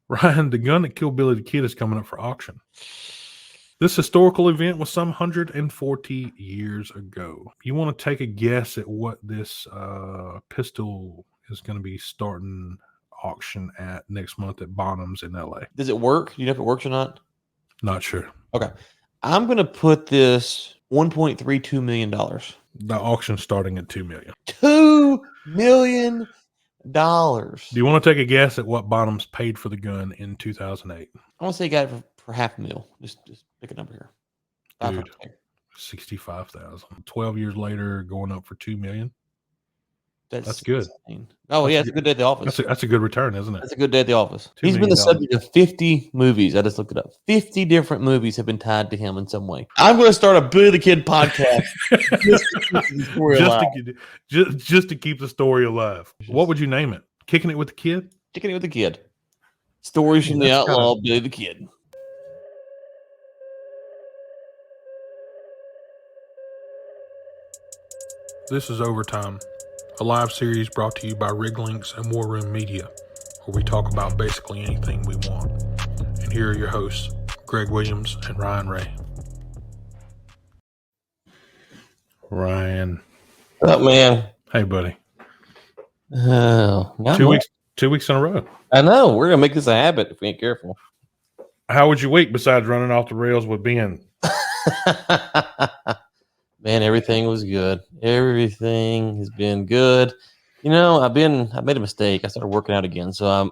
Ryan, the gun that killed Billy the Kid is coming up for auction. This historical event was some 140 years ago. You want to take a guess at what this pistol is going to be starting auction at next month at Bonham's in LA? Does it work? Do you know if it works or not? Not sure. Okay. I'm going to put this $1.32 million. The auction starting at $2 million. $2 million. Do you want to take a guess at what Bonham's paid for the gun in 2008? I want to say you got it for $500,000. Just pick a number here. Dude, 65,000. 12 years later, going up for $2 million. That's good. Insane. Oh, yeah, it's a good day at the office. That's a good return, isn't it? That's a good day at the office. He's been the subject of 50 movies. I just looked it up. 50 different movies have been tied to him in some way. I'm going to start a Billy the Kid podcast just to keep the story alive. What would you name it? Kicking It with the Kid? Kicking It with the Kid. Stories from the outlaw Billy the Kid. This is Overtime, a live series brought to you by Lynx and War Room Media, where we talk about basically anything we want. And here are your hosts, Greg Williams and Ryan Ray. Ryan. What's up, man? Hey, buddy. Oh, 2 weeks in a row. I know. We're going to make this a habit if we ain't careful. How was your week besides running off the rails with Ben? Man, everything was good. Everything has been good. You know, I made a mistake. I started working out again. So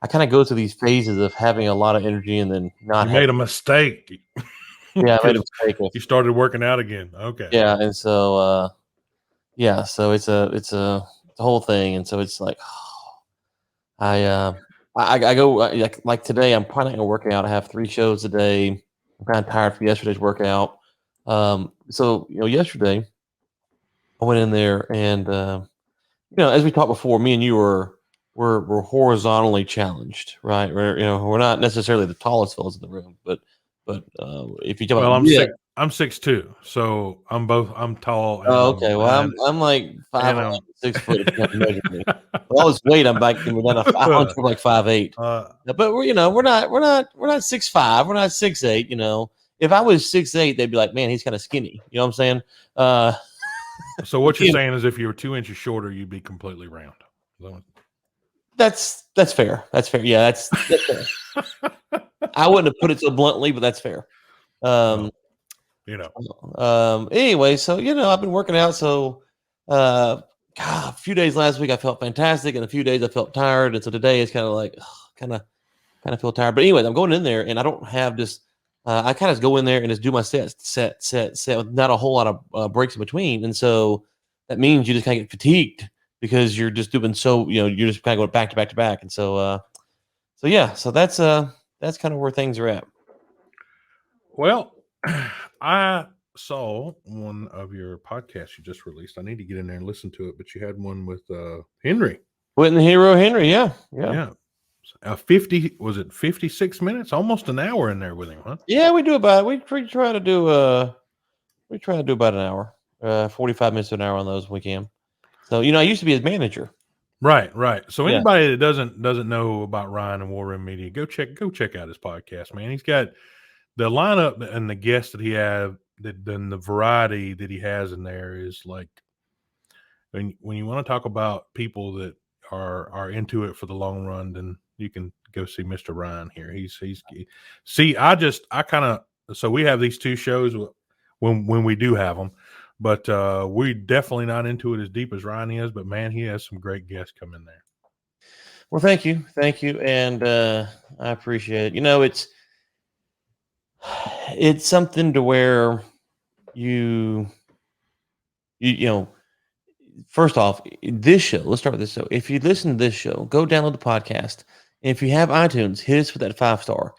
I kind of go through these phases of having a lot of energy and then not. You made a mistake. Yeah, I made a mistake. You started working out again. Okay. Yeah, and so so it's a whole thing, and so it's like I go like today. I'm probably not gonna work out. I have 3 shows a day. I'm kind of tired from yesterday's workout. So yesterday I went in there and as we talked before, me and you were horizontally challenged, right? We're not necessarily the tallest fellows in the room, but if you talk about I'm 6'2", so I'm tall. Oh, okay. Well, I'm like 5'6", 6 foot. All this weight, I'm back. I'm like 5'8". But we're not 6'5", we're not 6'8". If I was 6'8", they'd be like, man, he's kind of skinny. You know what I'm saying? So what you're saying is, if you were 2 inches shorter, you'd be completely round. That's fair. That's fair. Yeah, that's fair. I wouldn't have put it so bluntly, but that's fair. Anyway, so I've been working out. So a few days last week I felt fantastic, and a few days I felt tired, and so today it's kind of like kind of feel tired. But anyways, I'm going in there, and I don't have this. I kind of go in there and just do my set, with not a whole lot of breaks in between, and so that means you just kind of get fatigued because you're just doing you're just kind of going back to back to back, and so that's kind of where things are at. Well, I saw one of your podcasts you just released. I need to get in there and listen to it, but you had one with Henry. Whitney Hero Henry, yeah. 56 minutes, almost an hour in there with him, huh? Yeah, we try to do about an hour, 45 minutes to an hour on those when we can. So I used to be his manager. Right. So anybody that doesn't know about Ryan and War Room Media, go check out his podcast, man. He's got the lineup and the guests that he have, then the variety that he has in there is like, when you want to talk about people that are into it for the long run, then you can go see Mr. Ryan here. So we have these 2 shows when we do have them, but we're definitely not into it as deep as Ryan is, but man, he has some great guests come in there. Well, thank you. And I appreciate it. It's something to where you first off, this show, let's start with this show. If you listen to this show, go download the podcast. And if you have iTunes, hit us with that 5-star.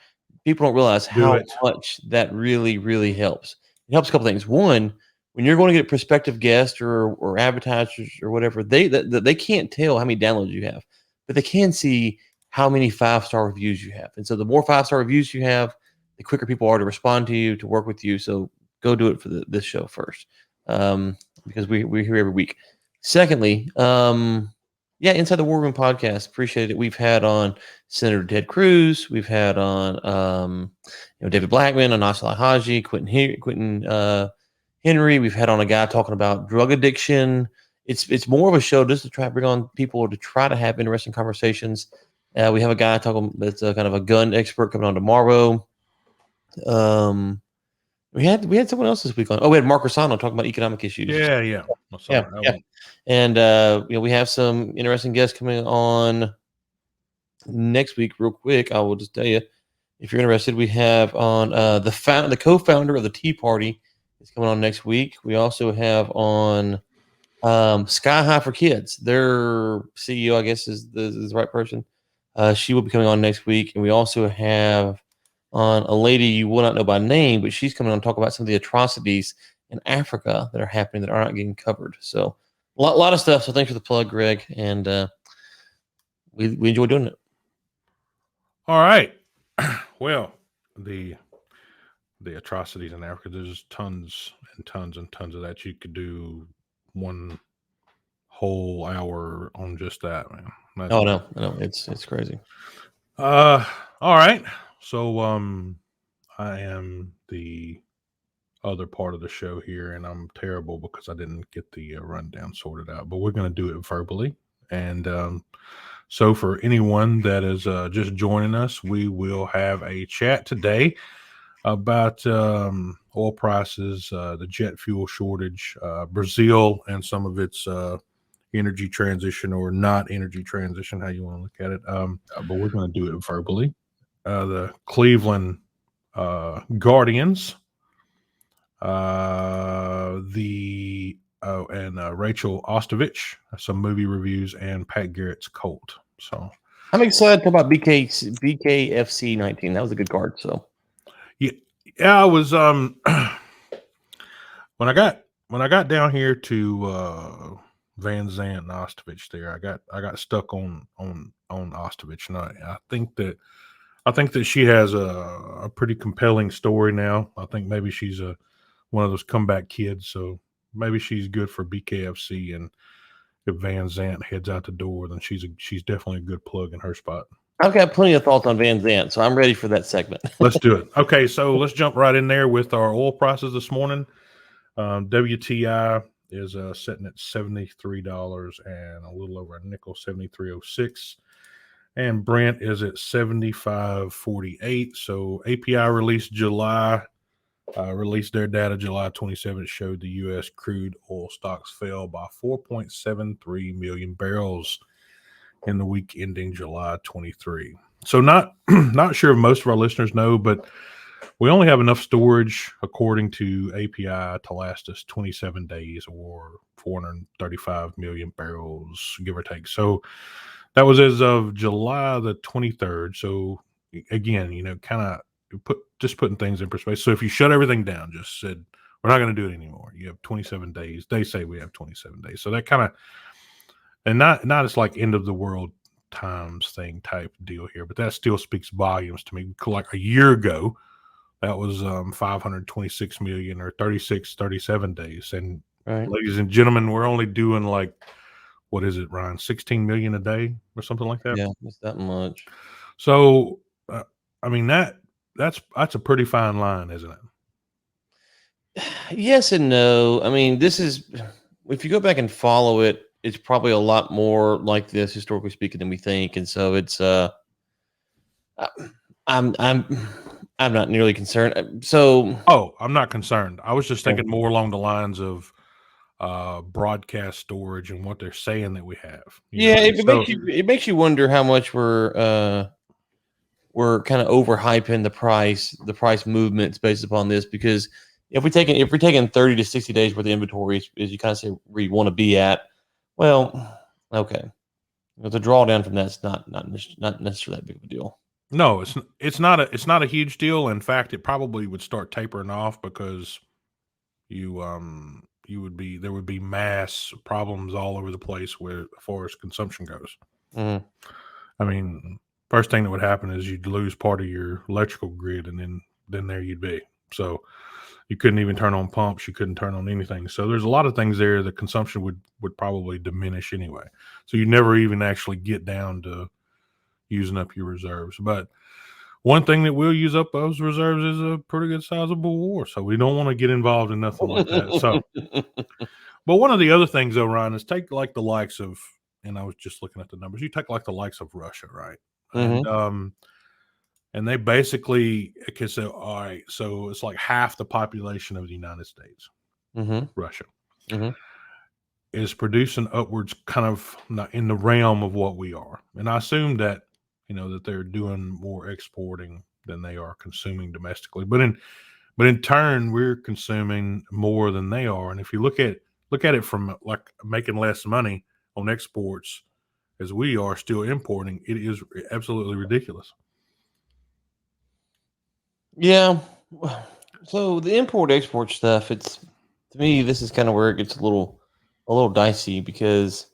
People don't realize how much that really, really helps. It helps a couple things. One, when you're going to get a prospective guest or advertisers or whatever, they can't tell how many downloads you have, but they can see how many 5-star reviews you have. And so the more 5-star reviews you have, the quicker people are to respond to you, to work with you. So go do it for this show first, because we're here every week. Secondly, Yeah, Inside the War Room podcast. Appreciate it. We've had on Senator Ted Cruz. We've had on David Blackman, Anasala Haji, Quentin Henry. We've had on a guy talking about drug addiction. It's more of a show just to try to bring on people to try to have interesting conversations. We have a guy talking that's kind of a gun expert coming on tomorrow. We had someone else this week on. Oh, we had Mark Rosano talking about economic issues. Yeah. Yeah. And we have some interesting guests coming on next week. Real quick, I will just tell you, if you're interested, we have on the co-founder of the Tea Party is coming on next week. We also have on Sky High for Kids. Their CEO, I guess, is the right person. She will be coming on next week, and we also have on a lady you will not know by name, but she's coming on to talk about some of the atrocities in Africa that are happening that are not getting covered. So a lot of stuff. So thanks for the plug, Greg, and we enjoy doing it. All right. Well, the atrocities in Africa, there's tons and tons and tons of that. You could do one whole hour on just that, man. No, it's crazy. All right. So I am the other part of the show here, and I'm terrible because I didn't get the rundown sorted out, but we're going to do it verbally. And so for anyone that is just joining us, we will have a chat today about oil prices, the jet fuel shortage, Brazil, and some of its energy transition or not energy transition, how you want to look at it. But we're going to do it verbally. The Cleveland Guardians, and Rachael Ostovich, some movie reviews, and Pat Garrett's Colt. So I'm excited to talk about BKFC 19. That was a good card. So yeah, I was when I got down here to Van Zant and Ostovich there, I got stuck on Ostovich, and I think that she has a pretty compelling story now. I think maybe she's one of those comeback kids, so maybe she's good for BKFC. And if Van Zant heads out the door, then she's definitely a good plug in her spot. I've got plenty of thoughts on Van Zant, so I'm ready for that segment. Let's do it. Okay, so let's jump right in there with our oil prices this morning. WTI is sitting at $73 and a little over a nickel, 73.06. And Brent is at 75.48. So API released their data July 27th, showed the U.S. crude oil stocks fell by 4.73 million barrels in the week ending July 23. So not sure if most of our listeners know, but we only have enough storage, according to API, to last us 27 days or 435 million barrels, give or take. So that was as of July the 23rd. So again, kind of putting things in perspective. So if you shut everything down, just said, we're not going to do it anymore, you have 27 days. They say we have 27 days. So that kind of, and not it's like end of the world times thing type deal here, but that still speaks volumes to me. Like a year ago, that was 526 million or 37 days. And Right. Ladies and gentlemen, we're only doing like, what is it, Ryan? 16 million a day or something like that? Yeah, it's that much. So, I mean, that's a pretty fine line, isn't it? Yes and no. I mean, this is, if you go back and follow it, it's probably a lot more like this, historically speaking, than we think. And so it's, I'm not nearly concerned. So, I'm not concerned. I was just thinking more along the lines of broadcast storage and what they're saying that we have. It makes you wonder how much we're kind of overhyping the price movements based upon this, because if we're taking 30 to 60 days worth of inventory, as you kind of say where you want to be at, well, okay, but the drawdown from that's not necessarily that big of a deal. No, it's not a huge deal. In fact, it probably would start tapering off because there would be mass problems all over the place where as far as consumption goes. Mm-hmm. I mean, first thing that would happen is you'd lose part of your electrical grid, and then there you'd be. So You couldn't even turn on pumps. You couldn't turn on anything. So there's a lot of things there. The consumption would probably diminish anyway. So you never even actually get down to using up your reserves. But one thing that will use up those reserves is a pretty good sizable war. So we don't want to get involved in nothing like that. So, but one of the other things though, Ryan, is take like the likes of, and I was just looking at the numbers. You take like the likes of Russia, right? And they basically can say, all right, so it's like half the population of the United States, Russia, is producing upwards kind of in the realm of what we are. And I assume that, that they're doing more exporting than they are consuming domestically. But in turn, we're consuming more than they are. And if you look at it from like making less money on exports as we are still importing, it is absolutely ridiculous. Yeah. So the import export stuff, to me, this is kind of where it gets a little dicey, because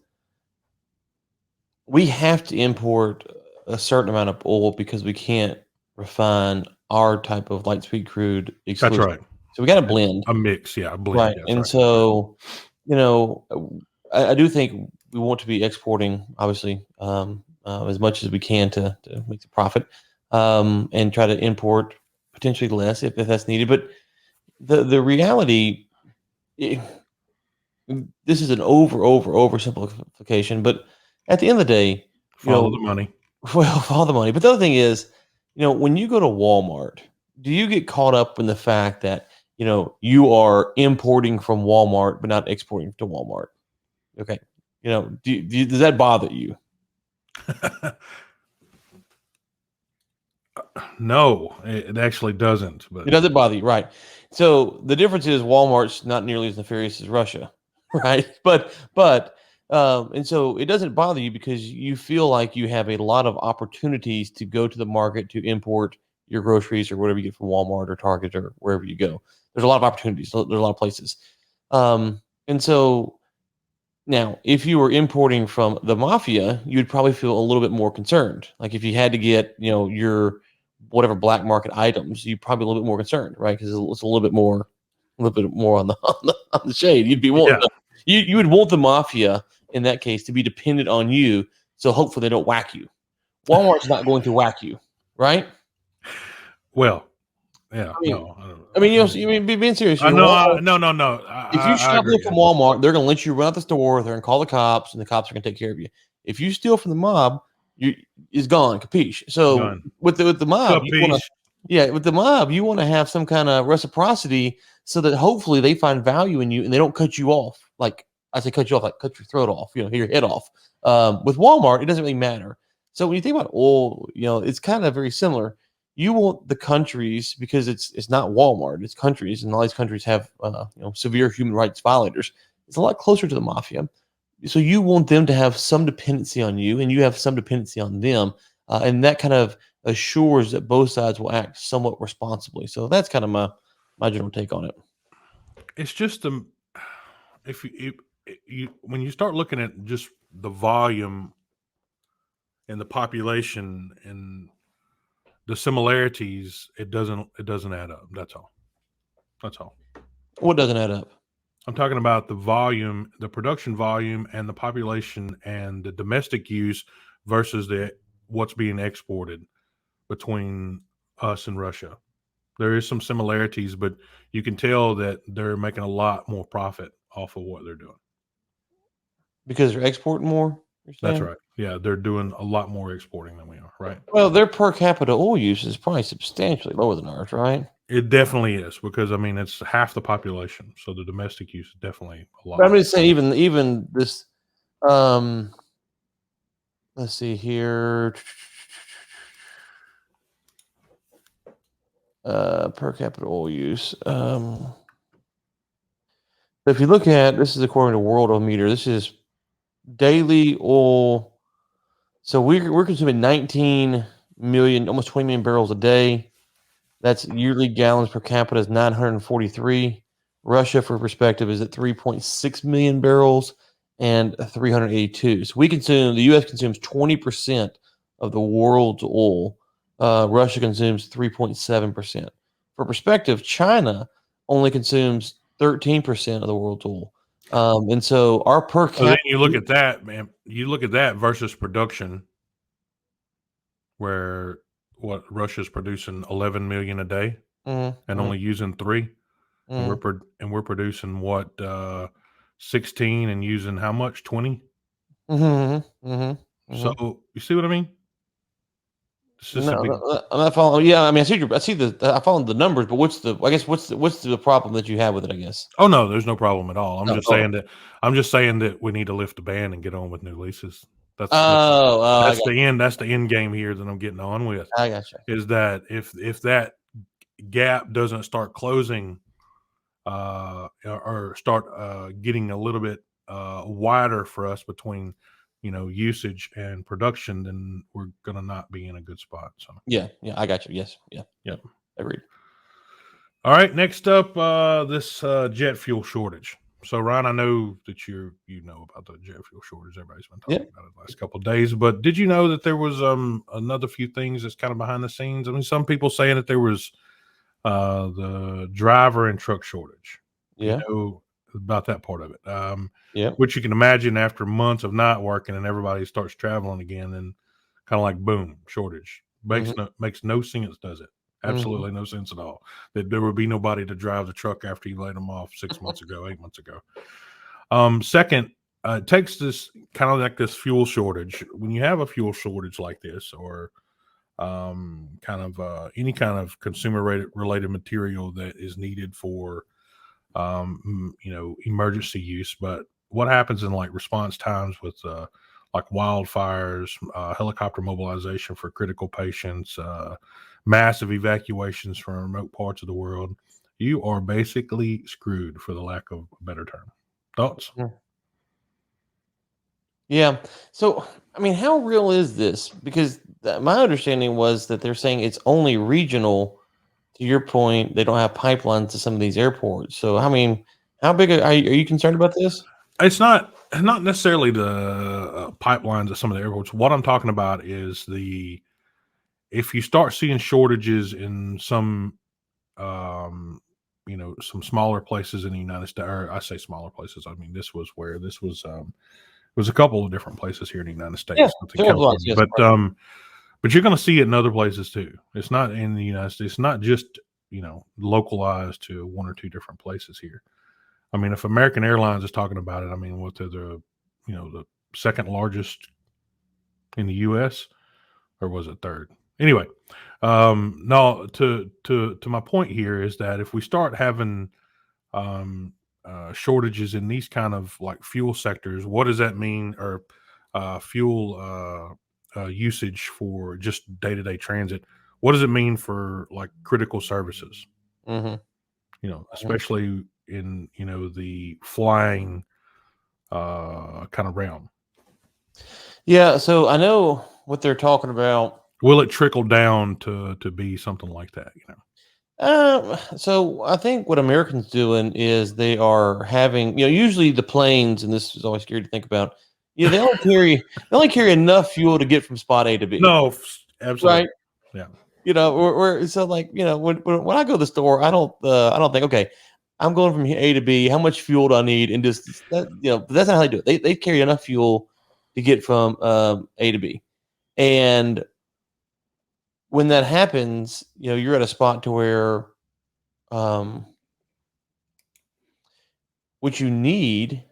we have to import a certain amount of oil because we can't refine our type of light sweet crude exclusively. That's right. So we got to blend a mix, a blend. Right. And right. So, I do think we want to be exporting, obviously, as much as we can to make the profit, and try to import potentially less if that's needed. But the reality, this is an oversimplification, but at the end of the day, follow the money. Well, follow the money. But the other thing is, when you go to Walmart, do you get caught up in the fact that, you are importing from Walmart but not exporting to Walmart? Okay. Does that bother you? No, it actually doesn't. But it doesn't bother you, right? So the difference is Walmart's not nearly as nefarious as Russia, right? And so it doesn't bother you because you feel like you have a lot of opportunities to go to the market to import your groceries or whatever you get from Walmart or Target or wherever you go. There's a lot of opportunities. There's a lot of places. And so now, if you were importing from the mafia, you'd probably feel a little bit more concerned. Like if you had to get, your whatever black market items, you'd probably be a little bit more concerned, right? Because it's a little bit more on the shade. You'd be wanting you would want the mafia in that case to be dependent on you, so hopefully they don't whack you. Walmart's not going to whack you, right? Well, yeah. Being serious. No. If you shoplift from Walmart, they're going to let you run out the store. They're going to call the cops, and the cops are going to take care of you. If you steal from the mob, it's gone. Capiche? So with the mob, with the mob, you want to have some kind of reciprocity so that hopefully they find value in you and they don't cut you off. Like I say, cut you off, like cut your throat off. Your head off. With Walmart, it doesn't really matter. So when you think about oil, it's kind of very similar. You want the countries, because it's not Walmart, it's countries, and all these countries have severe human rights violators. It's a lot closer to the mafia, so you want them to have some dependency on you, and you have some dependency on them, and that kind of assures that both sides will act somewhat responsibly. So that's kind of my general take on it. It's just if you when you start looking at just the volume and the population and the similarities, it doesn't add up. That's all. What doesn't add up? I'm talking about the volume, the production volume, and the population and the domestic use versus what's being exported between us and Russia. There is some similarities, but you can tell that they're making a lot more profit off of what they're doing. Because they're exporting more? That's right. Yeah, they're doing a lot more exporting than we are, right? Well, their per capita oil use is probably substantially lower than ours, right? It definitely is, because it's half the population, so the domestic use is definitely a lot. But I'm just saying, even this. Let's see here. Per capita oil use. If you look at this, is according to World Oil Meter. This is daily oil. So we're consuming 19 million, almost 20 million barrels a day. That's yearly gallons per capita is 943. Russia, for perspective, is at 3.6 million barrels and 382. So the U.S. consumes 20% of the world's oil. Russia consumes 3.7%. For perspective, China only consumes 13% of the world's oil. And so our per So then capita. you look at that, man. You look at that versus production, where what Russia's producing 11 million a day Mhm, and mhm, only using 3, and mhm, we're producing what 16 and using how much 20. mhm, mhm, So mhm. you see what I mean? It's just a No, big. I'm not following. Yeah, I mean, I see I follow the numbers, but what's the problem that you have with it? I guess. Oh no, there's no problem at all. Oh, oh, I'm just saying that we need to lift the ban and get on with new leases. I That's got, the end. That's the end game here that I'm getting on with. I gotcha. Is that if that gap doesn't start closing, or start getting a little bit wider for us between usage and production, then we're gonna not be in a good spot. So Yeah, yeah, I got you. Yes, yeah, yeah. agreed. All right, next up, this jet fuel shortage. So, Ryan, I know that you know about the jet fuel shortage. Everybody's been Yeah, talking about it the last couple of days. But did you know that there was another few things that's kind of behind the scenes? I mean, some people saying that there was the driver and truck shortage. Do you yeah, know about that part of it? yeah. Which you can imagine after months of not working and everybody starts traveling again, and kind of like boom, shortage Mhm, makes no sense, does it? mhm. Absolutely no sense at all. That there would be nobody to drive the truck after you laid them off 6 months ago, 8 months ago. Second, it takes this kind of like this fuel shortage. When you have a fuel shortage like this, or kind of any kind of consumer related material that is needed for emergency use. But what happens in like response times with like wildfires, helicopter mobilization for critical patients, massive evacuations from remote parts of the world? You are basically screwed, for the lack of a better term. Thoughts? Yeah. So, I mean, how real is this? Because my understanding was that they're saying it's only regional. To your point, they don't have pipelines to some of these airports. So, I mean, how big are you concerned about this? It's not necessarily the pipelines at some of the airports. What I'm talking about is the if you start seeing shortages in some some smaller places in the United States, or I say smaller places, I mean this was a couple of different places here in the United Yeah, States, not in several blocks. California, Yes. but you're going to see it in other places too. It's not in the United States. It's not just localized to one or two different places here. I mean, if American Airlines is talking about it, I mean, what they're the second largest in the U.S., or was it third? Anyway, no. To my point here is that if we start having shortages in these kind of like fuel sectors, what does that mean? Or fuel usage for just day to day transit? What does it mean for like critical services? Hmm. Hmm. Especially in the flying kind of realm. Yeah. So I know what they're talking about. Will it trickle down to be something like that? So I think what Americans doing is they are having, usually the planes, and this is always scary to think about. They only carry enough fuel to get from spot A to B, No, absolutely. right? Yeah. So like, when I go to the store, I don't think, okay, I'm going from A to B. How much fuel do I need? And just that, that's not how they do it. They carry enough fuel to get from A to B, and when that happens, you're at a spot to where um, what you need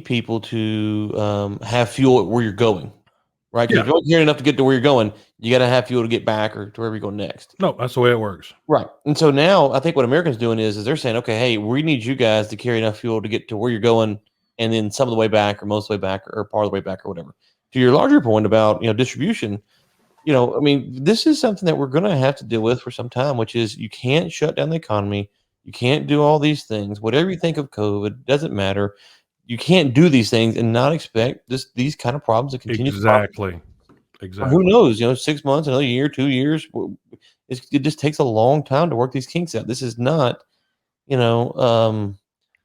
people to have fuel at where you're going, right? Because if Yeah. you don't carry enough to get to where you're going, you got to have fuel to get back or to wherever you go next. No, that's the way it works. Right. And so now I think what Americans doing is they're saying, okay, hey, we need you guys to carry enough fuel to get to where you're going, and then some of the way back, or most of the way back, or part of the way back, or whatever. To your larger point about distribution, I mean, this is something that we're going to have to deal with for some time, which is you can't shut down the economy, you can't do all these things. Whatever you think of COVID doesn't matter. You can't do these things and not expect these kind of problems to continue to pop Exactly. for who Exactly. knows, 6 months, another year, 2 years. It just takes a long time to work these kinks out. This is not, you know, um,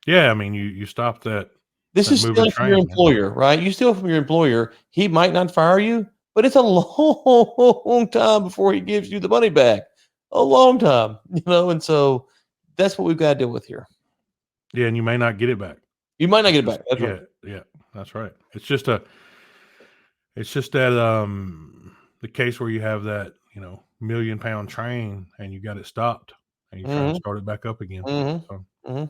Yeah. I mean, you stop this that is moving stealing from your train. employer, right? You steal from your employer. He might not fire you, but it's a long time before he gives you the money back. A long time, and so that's what we've got to deal with here. Yeah, and you may not get it back. You might not get it back. That's yeah, right. Yeah, that's right. It's just that the case where you have that, £1,000,000 train and you got it stopped and you try to start it back up again. So,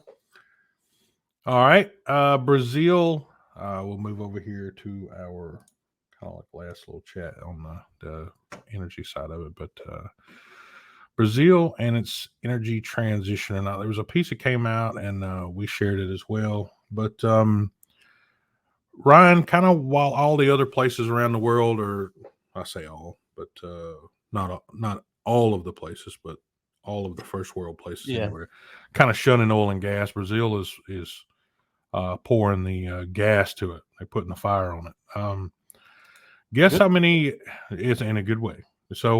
all right. Brazil, we'll move over here to our kind of like last little chat on the energy side of it, but Brazil and its energy transition. And there was a piece that came out, and we shared it as well. But Ryan, kind of while all the other places around the world are, I say all, but not all of the places, but all of the first world places anywhere, kind of shunning oil and gas. Brazil is pouring the gas to it. They're putting the fire on it. Guess how many? It's in a good way. So,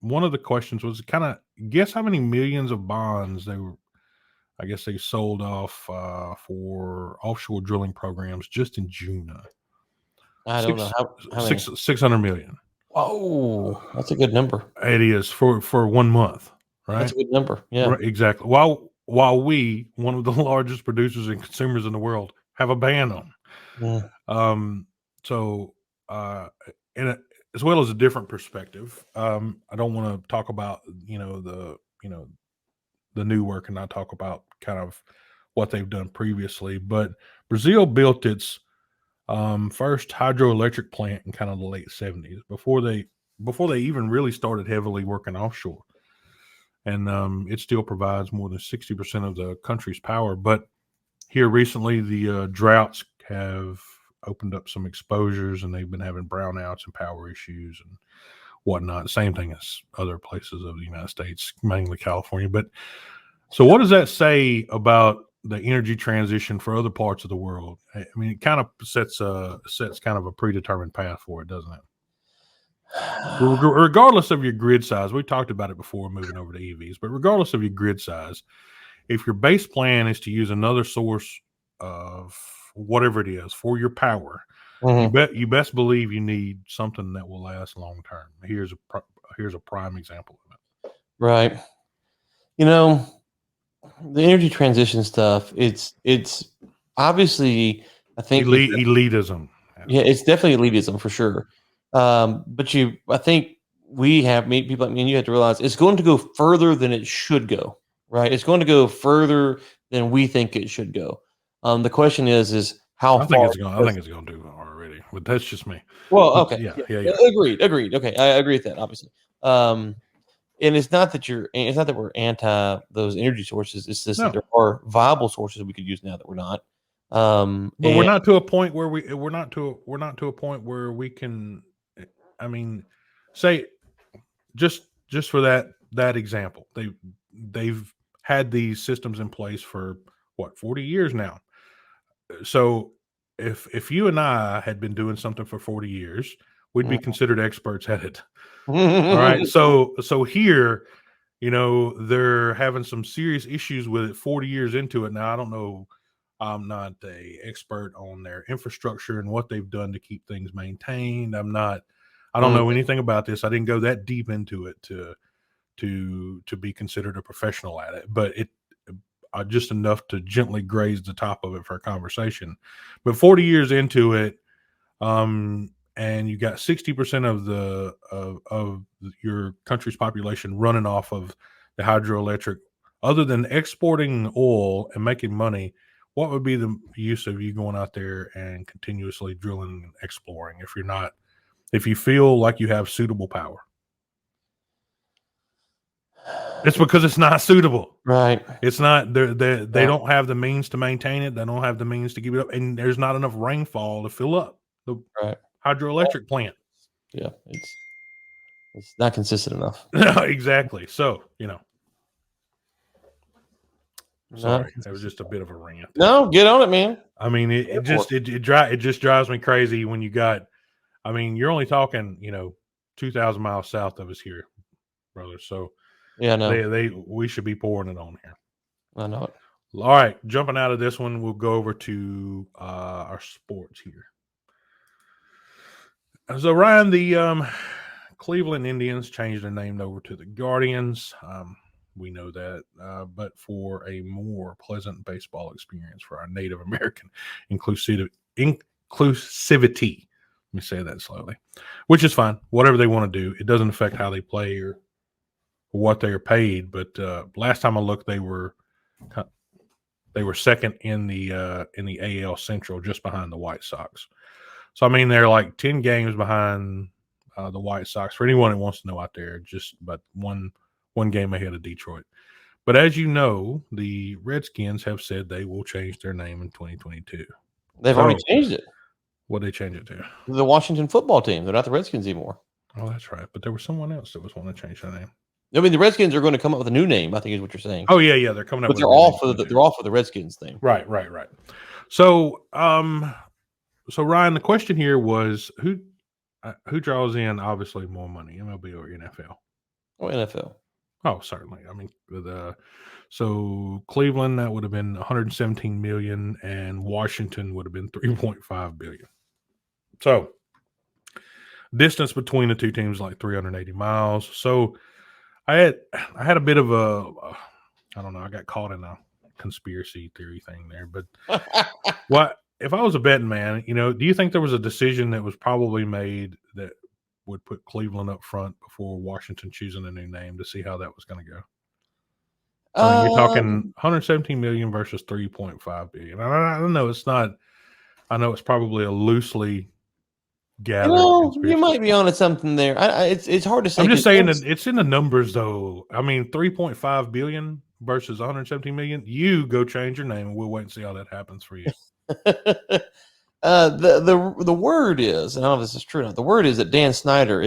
one of the questions was kind of guess how many millions of bonds they were. I guess they sold off for offshore drilling programs just in June. I don't know how many. 600 million. Oh, that's a good number. It is for 1 month, right? That's a good number. Yeah, right, exactly. While we, one of the largest producers and consumers in the world, have a ban on. So, and as well as a different perspective, I don't want to talk about the new work and not talk about kind of what they've done previously. But Brazil built its first hydroelectric plant in kind of the late 70s before they even really started heavily working offshore. And it still provides more than 60% of the country's power. But here recently, the droughts have opened up some exposures, and they've been having brownouts and power issues and whatnot. Same thing as other places of the United States, mainly California. But so what does that say about the energy transition for other parts of the world? I mean, it kind of sets kind of a predetermined path for it, doesn't it? Regardless of your grid size, we talked about it before moving over to EVs, but regardless of your grid size, if your base plan is to use another source of whatever it is for your power, you best believe you need something that will last long term. Here's a prime example of it. Right. The energy transition stuff. It's obviously, I think, elitism. Yeah, it's definitely elitism for sure. But I think we have people like me and you have to realize it's going to go further than it should go. Right? It's going to go further than we think it should go. The question is how I far? I think it's going to do already, but that's just me. Well, okay, yeah. Agreed. Okay, I agree with that. Obviously, and it's not that we're anti those energy sources. It's just that there are viable sources we could use now that we're not. But we're not to a point where we're not to a point where we can. I mean, say just for that example, they've had these systems in place for 40 years now. So if you and I had been doing something for 40 years, we'd be considered experts at it. All right. So here, they're having some serious issues with it 40 years into it. Now, I don't know. I'm not an expert on their infrastructure and what they've done to keep things maintained. I don't know anything about this. I didn't go that deep into it to be considered a professional at it, but just enough to gently graze the top of it for a conversation. But 40 years into it, and you got 60% of your country's population running off of the hydroelectric. Other than exporting oil and making money, what would be the use of you going out there and continuously drilling and exploring if you feel like you have suitable power? It's because it's not suitable. Right. It's not. They don't have the means to maintain it. They don't have the means to keep it up, and there's not enough rainfall to fill up the hydroelectric plant. Yeah, it's not consistent enough. No, exactly. So sorry, that was just a bit of a rant. No, get on it, man. I mean, it just drives me crazy when you got. I mean, you're only talking 2,000 miles south of us here, brother. So yeah, no, we should be pouring it on here. I know it. All right, jumping out of this one, we'll go over to our sports here. So Ryan, the Cleveland Indians changed their name over to the Guardians. We know that, but for a more pleasant baseball experience for our Native American inclusivity. Let me say that slowly, which is fine. Whatever they want to do, it doesn't affect how they play or what they are paid. But last time I looked, they were second in the AL Central, just behind the White Sox. So I mean, they're like 10 games behind the White Sox. For anyone that wants to know out there, just about one game ahead of Detroit. But as you know, the Redskins have said they will change their name in 2022. They've already changed it. What did they change it to? The Washington football team. They're not the Redskins anymore. Oh, that's right. But there was someone else that was wanting to change their name. I mean, the Redskins are going to come up with a new name, I think is what you're saying. Oh, yeah. They're coming up with they're off of the Redskins thing. Right. So, so Ryan, the question here was who draws in obviously more money, MLB or NFL? Oh, NFL. Oh, certainly. I mean, so Cleveland, that would have been 117 million, and Washington would have been 3.5 billion. So distance between the two teams is like 380 miles. So I had a bit of I don't know, I got caught in a conspiracy theory thing there, but what if I was a betting man, do you think there was a decision that was probably made that would put Cleveland up front before Washington choosing a new name to see how that was going to go? I mean, you're talking 117 million versus 3.5 billion. I don't know. It's not. I know it's probably a loosely gathered. You might be onto something there. It's hard to say. I'm just saying that it's in the numbers, though. I mean, 3.5 billion versus 117 million. You go change your name, and we'll wait and see how that happens for you. The word is, and I don't know if this is true or not, the word is that Dan Snyder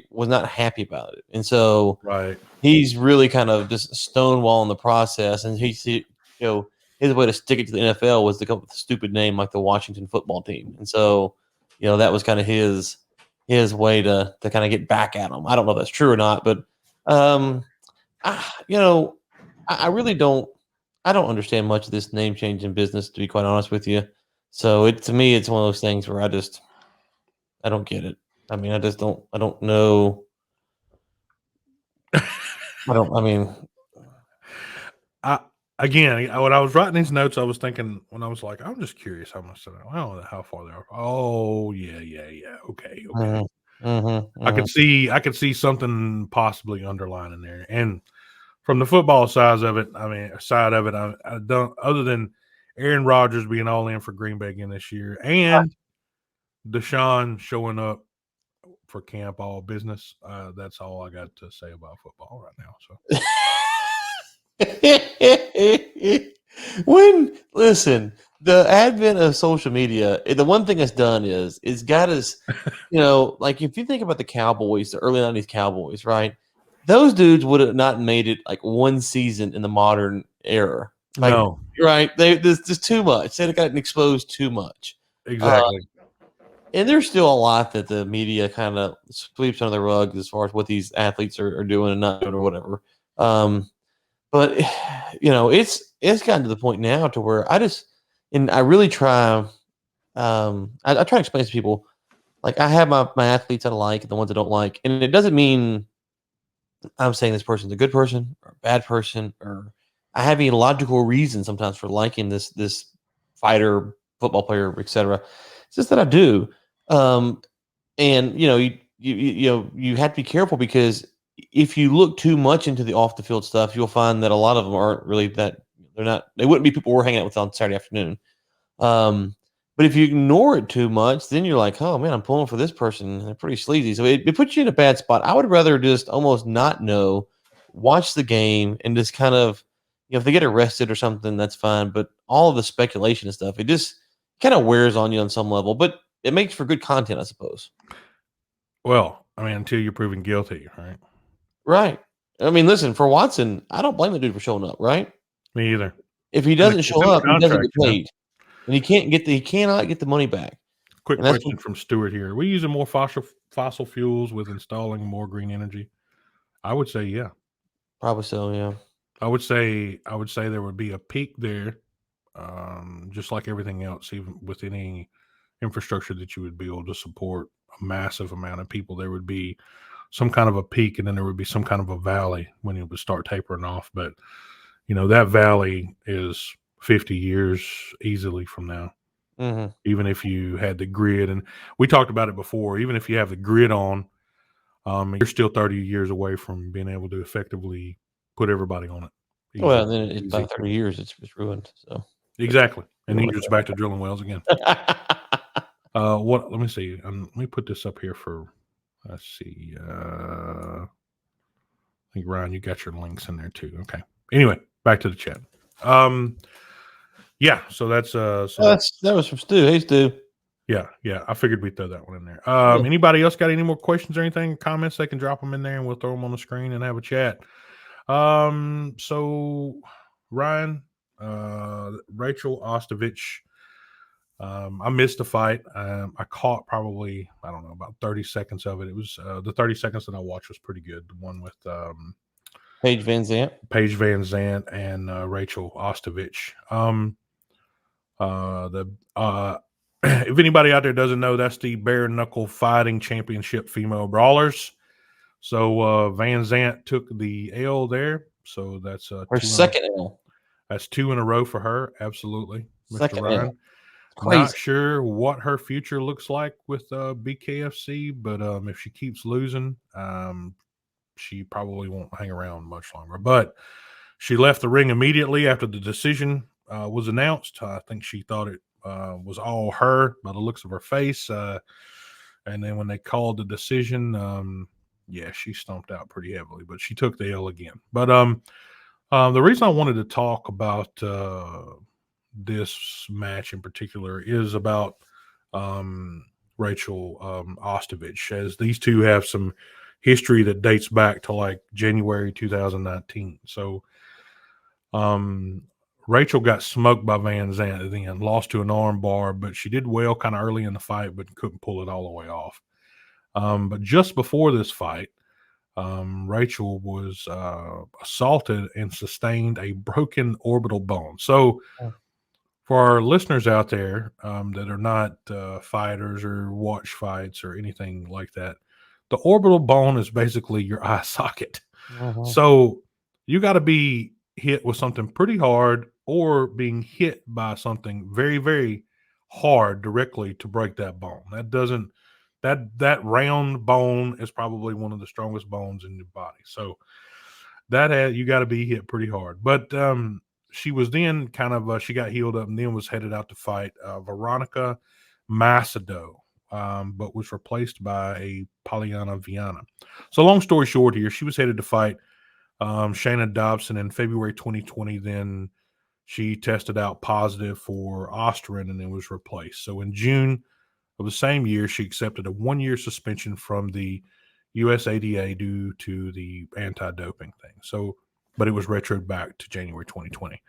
was not happy about it. And so he's really kind of just stonewalling the process. And his way to stick it to the NFL was to come up with a stupid name like the Washington football team. And so, that was kind of his way to kind of get back at him. I don't know if that's true or not, but I really don't understand much of this name changing business, to be quite honest with you. So to me, it's one of those things where I don't get it. I mean, I don't know. Again, when I was writing these notes, I was thinking, when I was like, I'm just curious how much, I don't know how far they are. Oh, yeah. Okay. Mm-hmm. I could see something possibly underlining there. And from the football side of it, I don't, other than Aaron Rodgers being all in for Green Bay again this year and Deshaun showing up for camp, all business. That's all I got to say about football right now. So. The advent of social media, the one thing it's done is it's got us, like if you think about the Cowboys, the early 90s Cowboys, right? Those dudes would have not made it like one season in the modern era. No. Right. There's just too much. They've gotten exposed too much. Exactly. And there's still a lot that the media kind of sweeps under the rug as far as what these athletes are doing and not doing or whatever. But it's gotten to the point now to where I really try. I try to explain to people, like I have my athletes that I like and the ones I don't like, and it doesn't mean I'm saying this person's a good person or a bad person, or I have a logical reason sometimes for liking this fighter, football player, etc. It's just that I do, and you have to be careful because if you look too much into the off the field stuff, you'll find that a lot of them aren't really that. They wouldn't be people we're hanging out with on Saturday afternoon. But if you ignore it too much, then you're like, oh man, I'm pulling for this person. They're pretty sleazy. So it puts you in a bad spot. I would rather just almost not know, watch the game, and just kind of, if they get arrested or something, that's fine. But all of the speculation and stuff, it just kind of wears on you on some level. But it makes for good content, I suppose. Well, I mean, until you're proven guilty, right? Right. I mean, listen, for Watson, I don't blame the dude for showing up, right? Me either. If he doesn't show up, he doesn't get paid. And he cannot get the money back. Quick question from Stuart here. Are we using more fossil fuels with installing more green energy? I would say yeah. Probably so, yeah. I would say there would be a peak there, just like everything else, even with any infrastructure that you would build to support a massive amount of people. There would be some kind of a peak, and then there would be some kind of a valley when it would start tapering off. But that valley is 50 years easily from now. Mm-hmm. Even if you had the grid, and we talked about it before, even if you have the grid on, you're still 30 years away from being able to effectively put everybody on it. Well, then Easy. by 30 years, it's ruined. So Exactly. And You then wanna you're just back to drilling wells again. Let me see. Let me put this up here for, let's see. I think, Ryan, you got your links in there too. Okay. Anyway, back to the chat. Yeah, so that's that was from Stu. Hey, Stu. Yeah, I figured we'd throw that one in there. Yeah. Anybody else got any more questions or anything, comments? They can drop them in there, and we'll throw them on the screen and have a chat. So Ryan, Rachael Ostovich. I missed the fight. I caught probably, I don't know, about 30 seconds of it. It was the 30 seconds that I watched was pretty good. The one with Paige Van Zant and Rachael Ostovich. If anybody out there doesn't know, that's the bare knuckle fighting championship female brawlers. So Van Zant took the L there. So that's her two second L. That's 2 in a row for her. Absolutely, Second Mr. Ryan. L. Crazy. Not sure what her future looks like with BKFC, but if she keeps losing, she probably won't hang around much longer. But she left the ring immediately after the decision was announced. I think she thought it was all her by the looks of her face. And then when they called the decision, she stomped out pretty heavily, but she took the L again. But the reason I wanted to talk about this match in particular is about Rachael Ostovich, as these two have some history that dates back to like January 2019. So Rachael got smoked by Van Zant at the end, lost to an arm bar, but she did well kind of early in the fight, but couldn't pull it all the way off. But just before this fight, Rachael was assaulted and sustained a broken orbital bone. So for our listeners out there that are not fighters or watch fights or anything like that, the orbital bone is basically your eye socket. So you got to be hit with something pretty hard or being hit by something very, very hard directly to break that bone. That round bone is probably one of the strongest bones in your body. So you got to be hit pretty hard. But she was then kind of she got healed up and then was headed out to fight Veronica Macedo, but was replaced by a Polyana Viana. So long story short here, she was headed to fight Shayna Dobson in February 2020. Then she tested out positive for Ostrin and then was replaced. So in June of the same year, she accepted a 1-year suspension from the USADA due to the anti-doping thing. So, but it was retroed back to January 2020.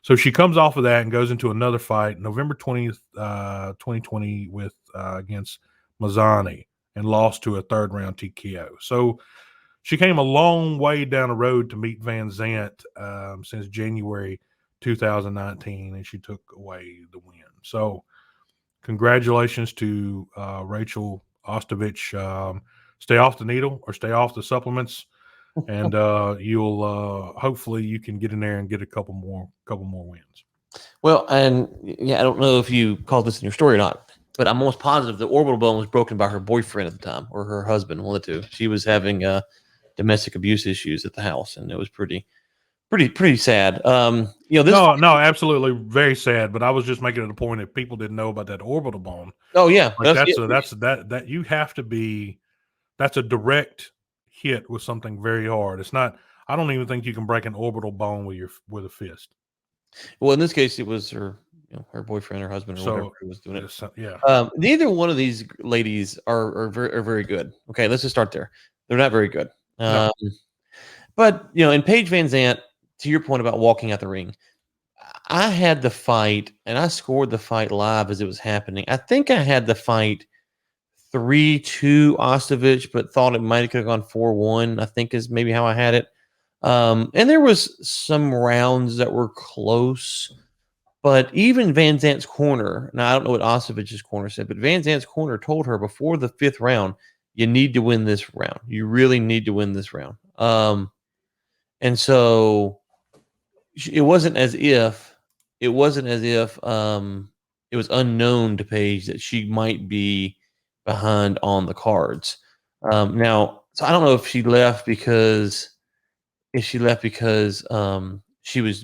So she comes off of that and goes into another fight, November 20th, 2020, with against Mazzani, and lost to a third-round TKO. So she came a long way down the road to meet Van Zant since January 2019, and she took away the win. So congratulations to Rachael Ostovich. Stay off the needle or stay off the supplements, and you'll hopefully you can get in there and get a couple more wins. Well, and I don't know if you called this in your story or not, but I'm almost positive the orbital bone was broken by her boyfriend at the time, or her husband, one of the two. She was having domestic abuse issues at the house, and it was pretty sad. No, absolutely very sad. But I was just making it a point if people didn't know about that orbital bone. Oh yeah, like that you have to be. That's a direct hit with something very hard. It's not. I don't even think you can break an orbital bone with a fist. Well, in this case, it was her boyfriend or husband or whatever who was doing it. Yeah. Neither one of these ladies are very good. Okay, let's just start there. They're not very good. No. But in Paige Van Zant, to your point about walking out the ring, I had the fight and I scored the fight live as it was happening. I think I had the fight 3-2 Ostovich, but thought it might have gone 4-1, I think is maybe how I had it. And there was some rounds that were close, but even Van Zant's corner, now I don't know what Ostovich's corner said, but Van Zant's corner told her before the 5th round, You need to win this round. You really need to win this round. And so it wasn't as if it was unknown to Paige that she might be behind on the cards. Now, so I don't know if she left because she was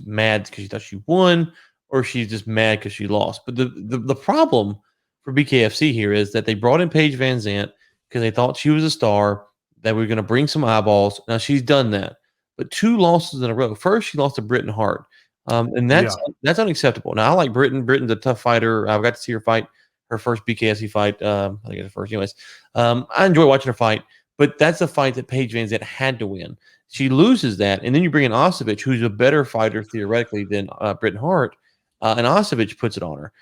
mad because she thought she won, or she's just mad because she lost. But the problem for BKFC here is that they brought in Paige Van Zant because they thought she was a star, that we were going to bring some eyeballs. Now she's done that, but 2 losses in a row. First, she lost to Britton Hart, and that's unacceptable. Now I like Britton. Britton's a tough fighter. I've got to see her fight, her first BKFC fight. I think it's her first, anyways. I enjoy watching her fight, but that's a fight that Paige Van Zant had to win. She loses that, and then you bring in Ostovich, who's a better fighter theoretically than Britton Hart, and Ostovich puts it on her.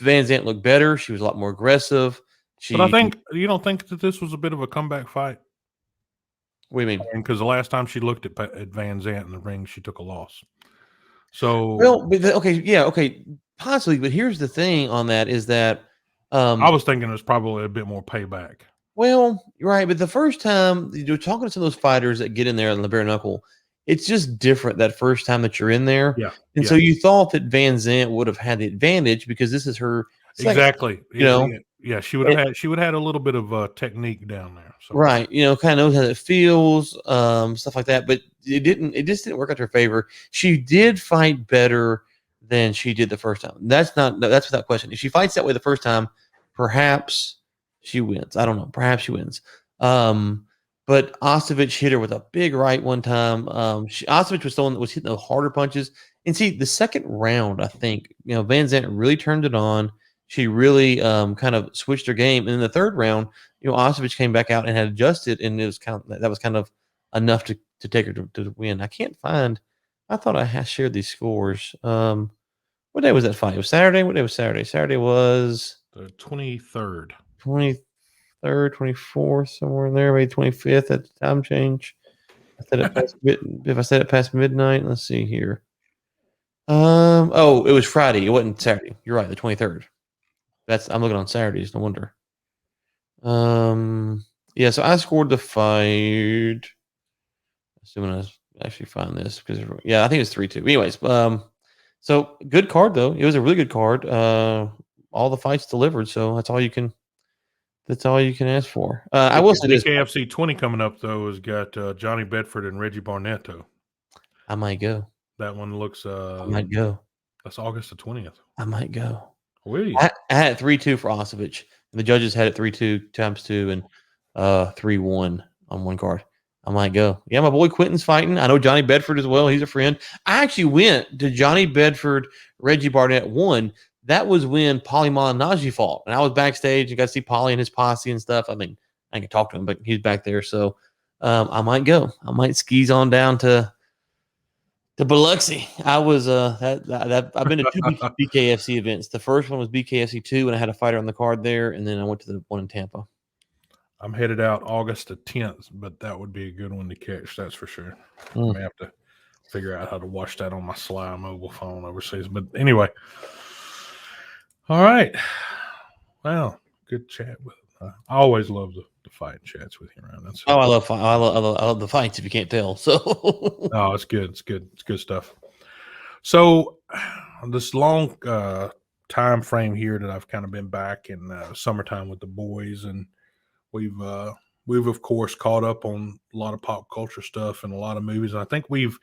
Van Zant looked better. She was a lot more aggressive. But I think you don't think that this was a bit of a comeback fight. What do you mean? Because the last time she looked at Van Zant in the ring, she took a loss. So okay, possibly. But here's the thing on that is that I was thinking it was probably a bit more payback. Well, right, but the first time you're talking to some of those fighters that get in there on the bare knuckle, it's just different that first time that you're in there. Yeah. And so you thought that Van Zant would have had the advantage because this is her second, exactly. You know, yeah, she would have had a little bit of technique down there. So. Right, kind of knows how it feels, stuff like that. But it just didn't work out to her favor. She did fight better than she did the first time. That's without question. If she fights that way the first time, perhaps she wins. I don't know. Perhaps she wins. But Ostovich hit her with a big right one time. Ostovich was the one that was hitting the harder punches. And see, the second round, I think, Van Zant really turned it on. She really kind of switched her game. And in the third round, Ostovich came back out and had adjusted, and it was that was kind of enough to take her to win. I can't find. I thought I had shared these scores. What day was that fight? It was Saturday. What day was Saturday? Saturday was the 23rd. 23rd, 24th, somewhere in there, maybe 25th at the time change. If I said it past midnight, let's see here. It was Friday. It wasn't Saturday. You're right, the 23rd. I'm looking on Saturdays, no wonder. Yeah, so I scored the fight. Assuming I actually find this because I think it's 3-2. Anyways, so good card though. It was a really good card. All the fights delivered, so that's all you can ask for. I will say this: KFC 20 coming up though has got Johnny Bedford and Reggie Barnett. I might go. That one looks. I might go. That's August the 20th. I might go. Will you? I had 3-2 for Ostovich. The judges had it 3-2 times 2 and 3-1 on one card. I might go. Yeah, my boy Quentin's fighting. I know Johnny Bedford as well. He's a friend. I actually went to Johnny Bedford, Reggie Barnett 1. That was when Paulie Malignaggi fought. And I was backstage and got to see Paulie and his posse and stuff. I mean, I can talk to him, but he's back there. So I might go. I might skis on down to Biloxi. I was I've been to 2 BKFC events. The first one was BKFC 2, and I had a fighter on the card there, and then I went to the one in Tampa. I'm headed out August the 10th, but that would be a good one to catch. That's for sure. I may have to figure out how to watch that on my Sly mobile phone overseas. But anyway, all right. Well, good chat with. I always love the fight chats with you around. I love the fights. If you can't tell, so oh, it's good. It's good. It's good stuff. So this long time frame here that I've kind of been back in summertime with the boys, and we've of course caught up on a lot of pop culture stuff and a lot of movies. And I think we've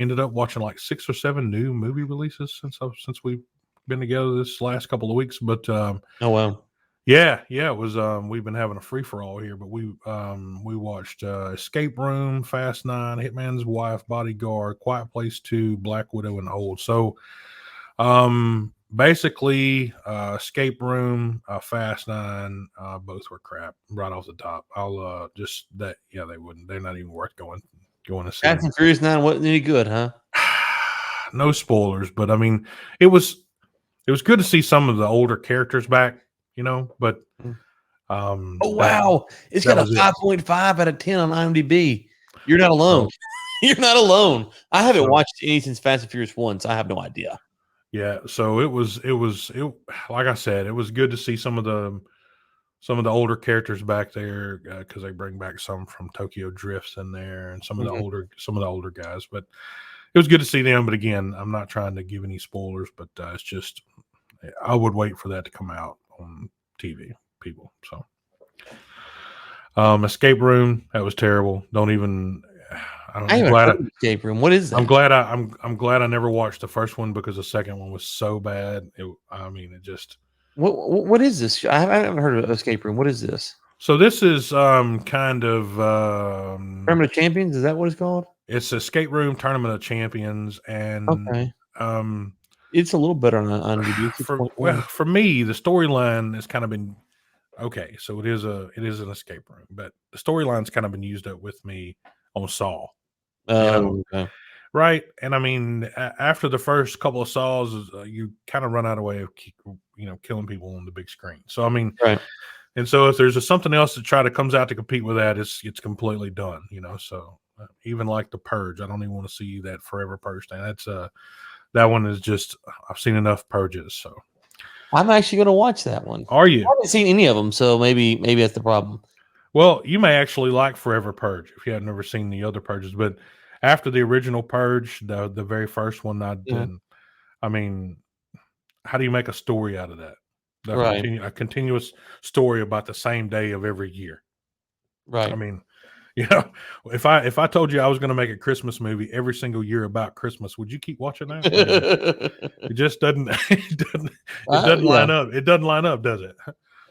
ended up watching like 6 or 7 new movie releases since we've been together this last couple of weeks. But oh wow. Yeah, it was. We've been having a free for all here, but we watched Escape Room, Fast 9, Hitman's Wife, Bodyguard, Quiet Place 2, Black Widow, and Old. So, basically, Escape Room, Fast 9, both were crap right off the top. I'll they wouldn't. They're not even worth going to see. Fast and Furious 9 wasn't any good, huh? No spoilers, but I mean, it was good to see some of the older characters back. But oh wow, it's got a 5.5 out of 10 on IMDb. You're not alone. You're not alone. I haven't watched any since Fast and Furious 1, so I have no idea. Yeah, so it was like I said, it was good to see some of some of the older characters back there because they bring back some from Tokyo Drifts in there and some of the older guys. But it was good to see them. But again, I'm not trying to give any spoilers, but it's just I would wait for that to come out on TV, people. So Escape Room, that was terrible. Don't even. I haven't heard of Escape Room. What is that? I'm glad I never watched the first one because the second one was so bad. It just. What is this? I haven't heard of Escape Room. What is this? So this is kind of Tournament of Champions. Is that what it's called? It's Escape Room Tournament of Champions, and okay. It's a little better on IMDb. For me, the storyline has kind of been okay. So it is an escape room, but the storyline's kind of been used up with me on Saw. Okay. Right, and I mean, after the first couple of Saws, you kind of run out of way of killing people on the big screen. So I mean, right. And so if there's something else that comes out to compete with that, it's completely done. So even like the Purge, I don't even want to see that Forever Purge thing. That's that one is just I've seen enough purges. So I'm actually going to watch that one. Are you? I haven't seen any of them, so maybe that's the problem. Well, you may actually like Forever Purge if you have never seen the other purges, but after the original Purge, the very first one, I didn't. I mean, how do you make a story out of that? A continuous story about the same day of every year. Right. I mean, if I told you I was going to make a Christmas movie every single year about Christmas, would you keep watching that? It just doesn't. It doesn't line up. It doesn't line up, does it?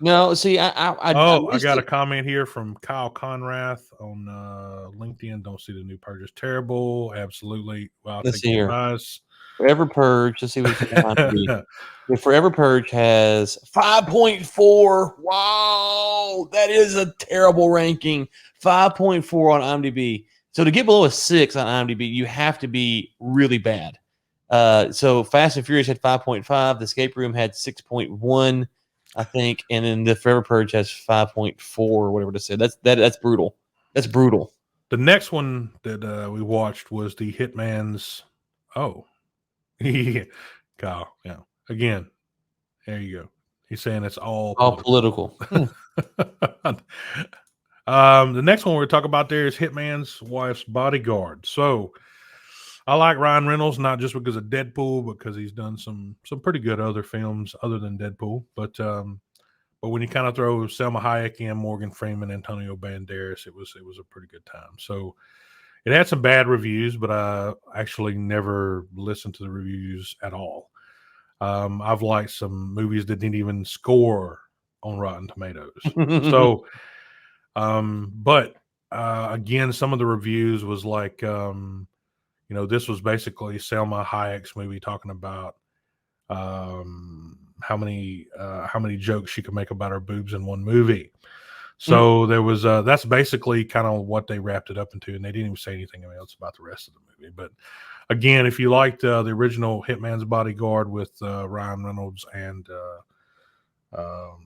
No. See, I got a comment here from Kyle Conrath on LinkedIn. Don't see the new Purge. It's terrible. Absolutely. Well, let's see here. Advice. Forever Purge. Let's see what it's going to be. The Forever Purge has 5.4. Wow, that is a terrible ranking. 5.4 on IMDb. So to get below a 6 on IMDb, you have to be really bad. So Fast and Furious had 5.5. The Escape Room had 6.1, I think, and then the Forever Purge has 5.4 or whatever to say. That's brutal. That's brutal. The next one that we watched was the Hitman's. Oh. Kyle, yeah. Again, there you go. He's saying it's all political. The next one we're talking about there is Hitman's Wife's Bodyguard. So I like Ryan Reynolds, not just because of Deadpool, but because he's done some pretty good other films other than Deadpool. But when you kind of throw Selma Hayek in, Morgan Freeman, Antonio Banderas, it was a pretty good time. So it had some bad reviews, but I actually never listened to the reviews at all. I've liked some movies that didn't even score on Rotten Tomatoes. So, but again, some of the reviews was like, this was basically Selma Hayek's movie talking about how many jokes she could make about her boobs in one movie. So there was that's basically kind of what they wrapped it up into, and they didn't even say anything else about the rest of the movie. But again, if you liked the original Hitman's Bodyguard with Ryan Reynolds and oh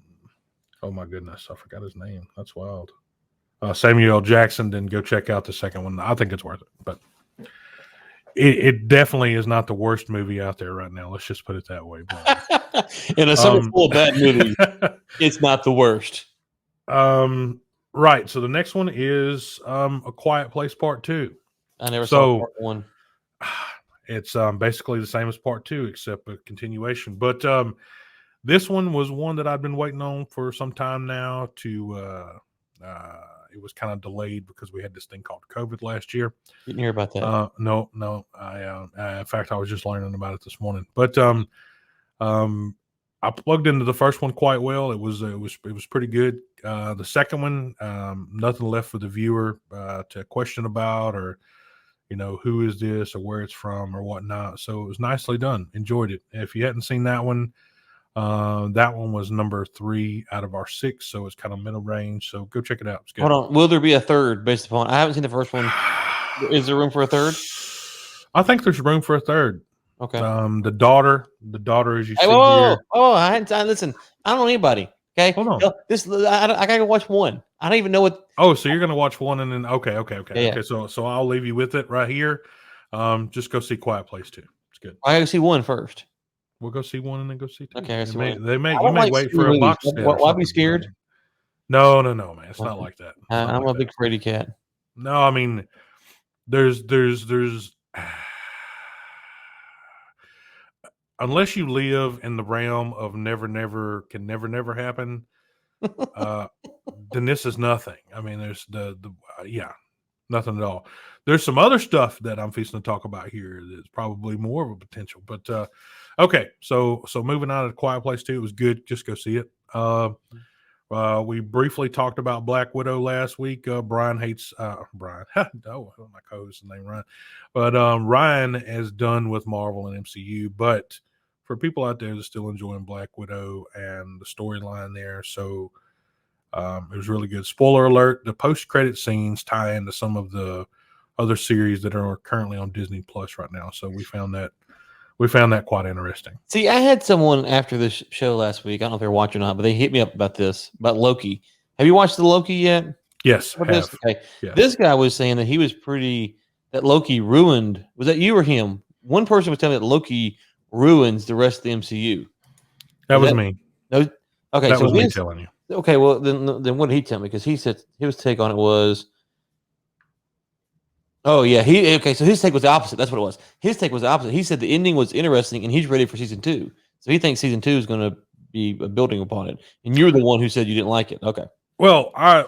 my goodness, I forgot his name. That's wild. Samuel L. Jackson, then go check out the second one. I think it's worth it, but it definitely is not the worst movie out there right now. Let's just put it that way. In a summer full of bad movies, it's not the worst. Right. So the next one is A Quiet Place Part 2. I never saw Part 1. It's basically the same as Part 2, except a continuation. But this one was one that I've been waiting on for some time now. It was kind of delayed because we had this thing called COVID last year. Didn't hear about that. No. In fact, I was just learning about it this morning. But I plugged into the first one quite well. It was pretty good. The second one, nothing left for the viewer to question about, or who is this or where it's from or whatnot. So it was nicely done. Enjoyed it. If you hadn't seen that one was number 3 out of our 6, so it's kind of middle range. So go check it out. It's good. Hold on, will there be a third based upon? I haven't seen the first one. Is there room for a third? I think there's room for a third. Okay. The daughter, as you see here. Listen, I don't know anybody. Okay, hold on. I gotta go watch one. I don't even know what. Oh, so you're gonna watch one and then okay. Yeah. Okay, so I'll leave you with it right here. Just go see Quiet Place 2. It's good. I gotta see one first. We'll go see one and then go see 2. Okay, you may wait for a box set. Why be scared? No, man. It's not like that. It's not I'm like a big that. fraidy cat. No, I mean, there's unless you live in the realm of never can never happen, then this is nothing. I mean, there's yeah, nothing at all. There's some other stuff that I'm fixing to talk about here that's probably more of a potential. But okay, so moving on to Quiet Place 2, it was good. Just go see it. We briefly talked about Black Widow last week. Brian hates Brian. No, my co-host's name Ryan, but Ryan is done with Marvel and MCU. But for people out there that still enjoying Black Widow and the storyline there, so it was really good. Spoiler alert: the post-credit scenes tie into some of the other series that are currently on Disney Plus right now. So we found that quite interesting. See, I had someone after this show last week. I don't know if they're watching or not, but they hit me up about Loki. Have you watched the Loki yet? Yes, have. Okay. Yes. This guy was saying that he was that Loki ruined. Was that you or him? One person was telling me that Loki ruins the rest of the MCU. That was me. No. Okay. That was me telling you. Okay. Well, then what did he tell me? Because he said his take on it was, oh yeah, so his take was the opposite. That's what it was. His take was the opposite. He said the ending was interesting and he's ready for season 2. So he thinks season 2 is going to be building upon it. And you're the one who said you didn't like it. Okay. Well, I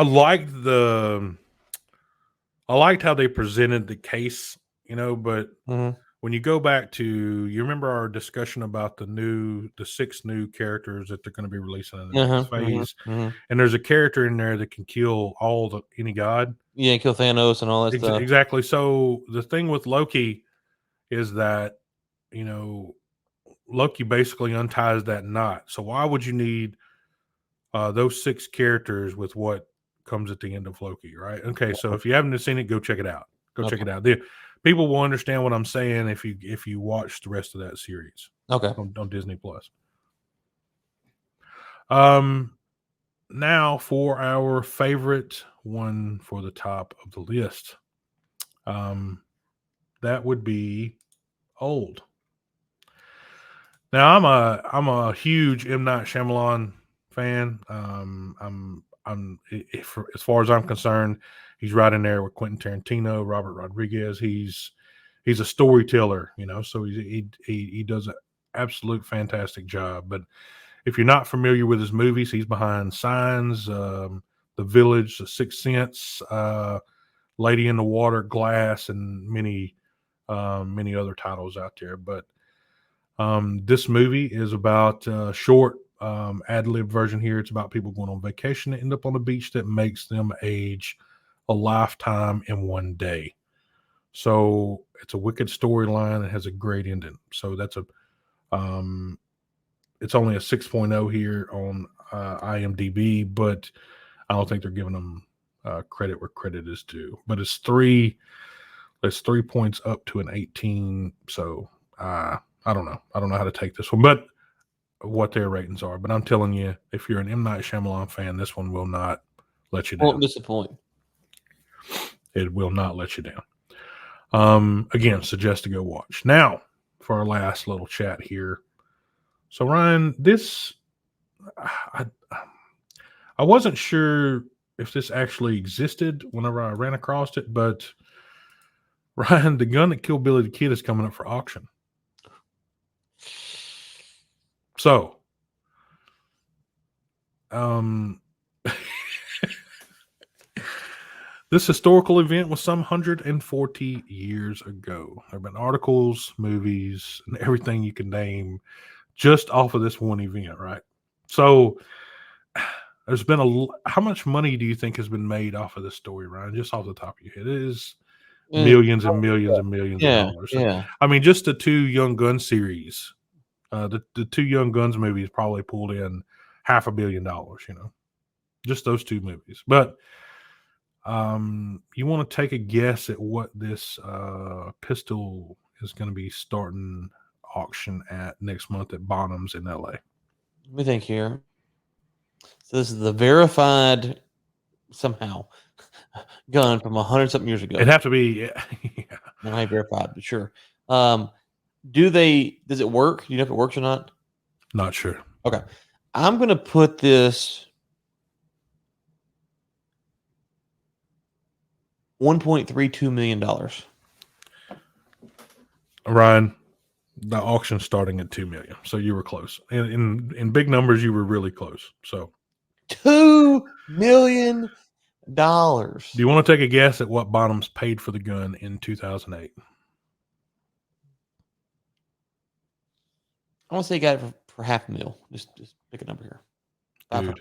liked how they presented the case, but when you go back to, you remember our discussion about the 6 new characters that they're going to be releasing in the next phase, and there's a character in there that can kill any god. Yeah, kill Thanos and all that stuff. Exactly. So the thing with Loki is that, Loki basically unties that knot. So why would you need those 6 characters with what comes at the end of Loki, right? Okay, so if you haven't seen it, go check it out. Check it out. People will understand what I'm saying if you watch the rest of that series. Okay. On Disney Plus. Now for our favorite one for the top of the list. That would be Old. Now I'm a huge M. Night Shyamalan fan. As far as I'm concerned, he's right in there with Quentin Tarantino, Robert Rodriguez. He's a storyteller, so he does an absolute fantastic job. But if you're not familiar with his movies, he's behind Signs, The Village, The Sixth Sense, Lady in the Water, Glass, and many other titles out there. But this movie is about short ad-lib version here. It's about people going on vacation and end up on a beach that makes them age a lifetime in one day. So it's a wicked storyline. It has a great ending. So that's it's only a 6.0 here on IMDb, but I don't think they're giving them credit where credit is due. But it's 3 points up to an 18. So I don't know. I don't know how to take this one, but what their ratings are. But I'm telling you, if you're an M. Night Shyamalan fan, this one will not let you down. Won't disappoint. It will not let you down. Again, suggest to go watch. Now, for our last little chat here. So, Ryan, I wasn't sure if this actually existed whenever I ran across it, but Ryan, the gun that killed Billy the Kid is coming up for auction. So, this historical event was some 140 years ago. There have been articles, movies, and everything you can name just off of this one event, right? So, there's been how much money do you think has been made off of this story, Ryan? Just off the top of your head, it is millions and millions and millions of dollars. Yeah. I mean, just the 2 Young Guns series. The 2 Young Guns movies probably pulled in $500 million, just those 2 movies. But you want to take a guess at what this pistol is going to be starting auction at next month at Bonhams in LA? Let me think here. So this is the verified somehow gun from 100-something years ago. It'd have to be. Yeah. Not verified, but sure. Does it work? Do you know if it works or not? Not sure. Okay. I'm going to put this $1.32 million. Ryan, the auction's starting at $2 million, so you were close. In big numbers, you were really close. So, $2 million. do you want to take a guess at what Bonhams paid for the gun in 2008? I want to say he got it for $500,000. Just pick a number here. Dude,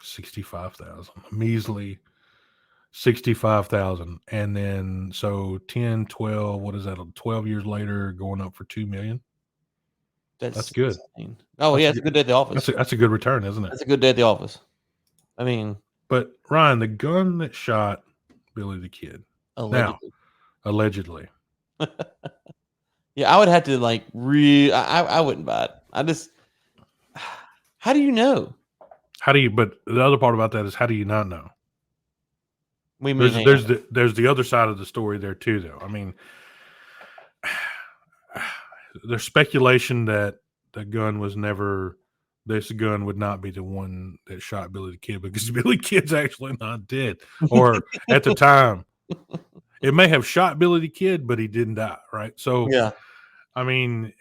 65,000, measly 65,000, and then so 10, 12. What is that? 12 years later, going up for $2 million. That's good. Insane. Oh yeah, it's a good day at the office. That's a good return, isn't it? That's a good day at the office. I mean, but Ryan, the gun that shot Billy the Kid, allegedly. Yeah, I would have to like I wouldn't buy it. I just, how do you know? But the other part about that is, how do you not know? There's the other side of the story there too, though. I mean, there's speculation that this gun would not be the one that shot Billy the Kid, because Billy Kid's actually not dead, or at the time, it may have shot Billy the Kid, but he didn't die, right? So, yeah, I mean,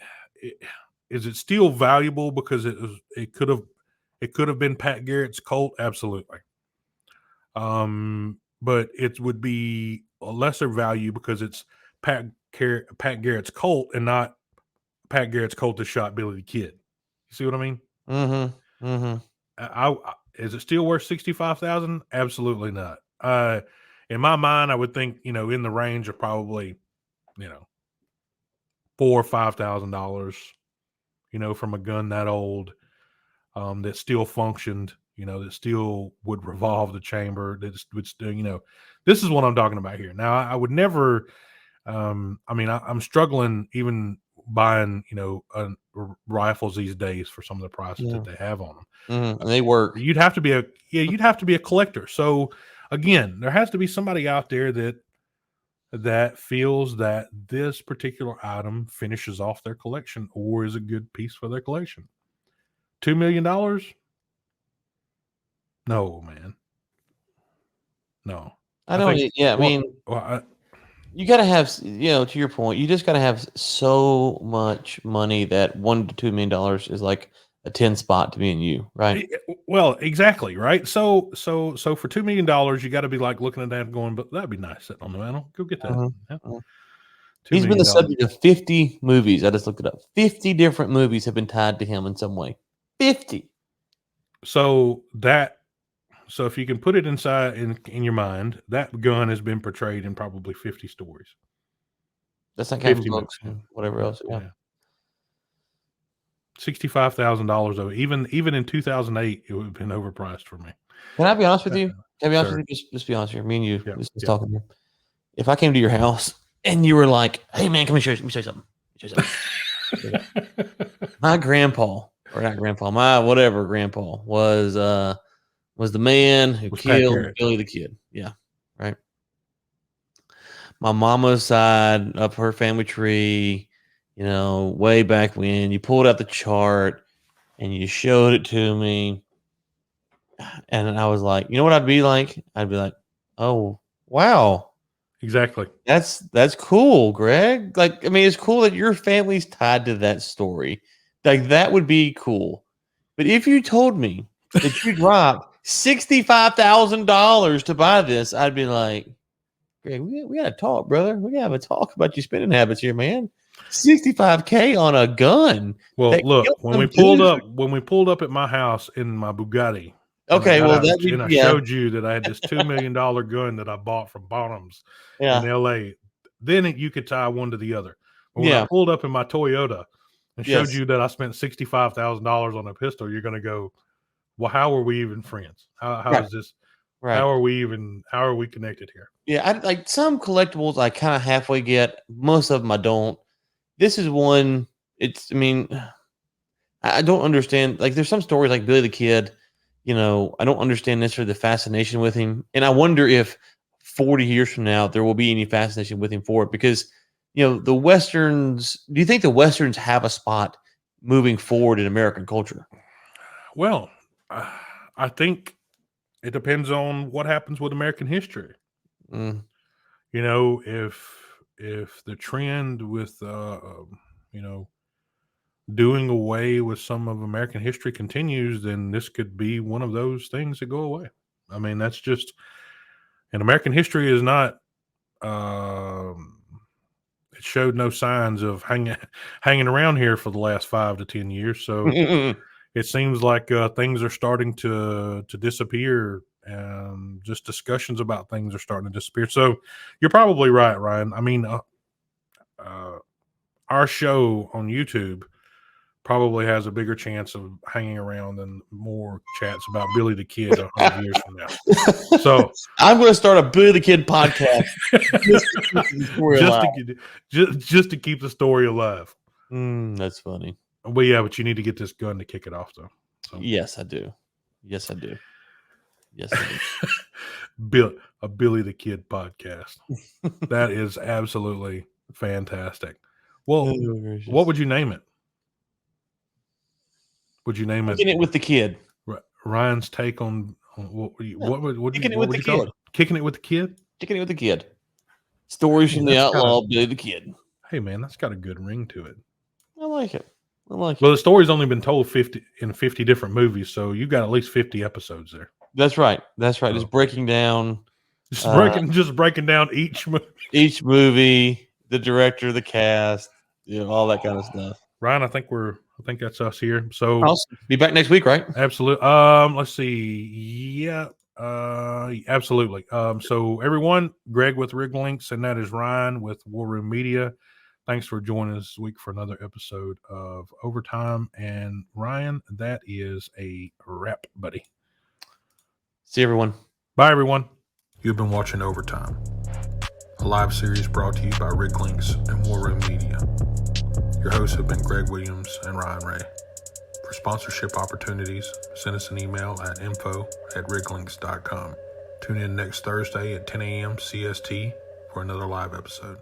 is it still valuable because it could have been Pat Garrett's Colt? Absolutely. But it would be a lesser value because it's Pat Garrett's Colt and not Pat Garrett's Colt that shot Billy the Kid. You see what I mean? Mm-hmm. Mm-hmm. Is it still worth 65,000? Absolutely not. In my mind, I would think, in the range of probably, $4,000 or $5,000, from a gun that old, that still functioned, that still would revolve the chamber, that would still, this is what I'm talking about here. Now, I would never, I'm struggling even buying, rifles these days for some of the prices that they have on them. Mm-hmm. And they work. You'd have to be a collector. So again, there has to be somebody out there that feels that this particular item finishes off their collection or is a good piece for their collection. $2 million? No, man. No. I know. I mean, you got to have, to your point, you just got to have so much money that $1 to $2 million is like a 10 spot to me and you, right? Well, exactly, right. So for $2 million, you got to be like looking at that and going, but that'd be nice sitting on the mantle. Go get that. Mm-hmm. Yeah. He's been the subject of 50 movies. I just looked it up. 50 different movies have been tied to him in some way. 50. So if you can put it inside in your mind, that gun has been portrayed in probably 50 stories. That's not counting books and whatever else. Yeah. $65,000 though. Even in 2008, it would have been overpriced for me. Can I be honest with you? Can I be honest with you? Just be honest here. Me and you. Just talking here. If I came to your house and you were like, "Hey man, come and let me show you something." My grandpa, or not grandpa, my whatever grandpa was the man who killed Billy the Kid. Yeah, right. My mama's side of her family tree, way back when, you pulled out the chart and you showed it to me. And I was like, you know what I'd be like? I'd be like, oh, wow. Exactly. That's cool, Greg. Like, I mean, it's cool that your family's tied to that story. Like, that would be cool. But if you told me that you dropped $65,000 to buy this, I'd be like, Greg, we got to talk, brother. We got to have a talk about your spending habits here, man. $65K on a gun. Well, look, when we pulled up at my house in my Bugatti. Okay, well, I showed you that I had this $2 million gun that I bought from Bonhams in LA. Then you could tie one to the other. But when I pulled up in my Toyota and showed you that I spent $65,000 on a pistol, you're going to go, well, how are we even friends? How is this? Right. How are we connected here? Yeah, I like some collectibles I kind of halfway get. Most of them I don't. This is one. I don't understand. Like, there's some stories like Billy the Kid. I don't understand necessarily the fascination with him. And I wonder if 40 years from now, there will be any fascination with him for it. Because, the Westerns, do you think the Westerns have a spot moving forward in American culture? Well, I think it depends on what happens with American history. you know, if the trend with you know, doing away with some of American history continues, then this could be one of those things that go away. I mean, that's just, and American history is not. It showed no signs of hanging around here for the last 5 to 10 years. So it seems like things are starting to disappear, and just discussions about things are starting to disappear. So you're probably right, Ryan. I mean, our show on YouTube probably has a bigger chance of hanging around than more chats about Billy the Kid 100 years from now. So I'm going to start a Billy the Kid podcast just to keep the story alive. That's funny. But yeah, but you need to get this gun to kick it off, though. So. Yes, I do. Yes, I do. Yes, I do. A Billy the Kid podcast. That is absolutely fantastic. Well, what would you name it? Would you name Kicking it with the Kid? Ryan's take on what would you call it? Kicking it with the Kid. Kicking it with the Kid. Stories from the outlaw Billy the Kid. Hey man, that's got a good ring to it. I like it. Well, the story's only been told 50 different movies, so you've got at least 50 episodes there. That's right. Just breaking down. Just breaking down each movie, the director, the cast, all that kind of stuff. Ryan, I think that's us here. So awesome. Be back next week, right? Absolutely. Let's see. Yeah. Absolutely. So everyone, Greg with Rig Links, and that is Ryan with War Room Media. Thanks for joining us this week for another episode of Overtime. And Ryan, that is a wrap, buddy. See everyone. Bye, everyone. You've been watching Overtime, a live series brought to you by Rig Links and War Room Media. Your hosts have been Greg Williams and Ryan Ray. For sponsorship opportunities, send us an email at info@riglinks.com. Tune in next Thursday at 10 a.m. CST for another live episode.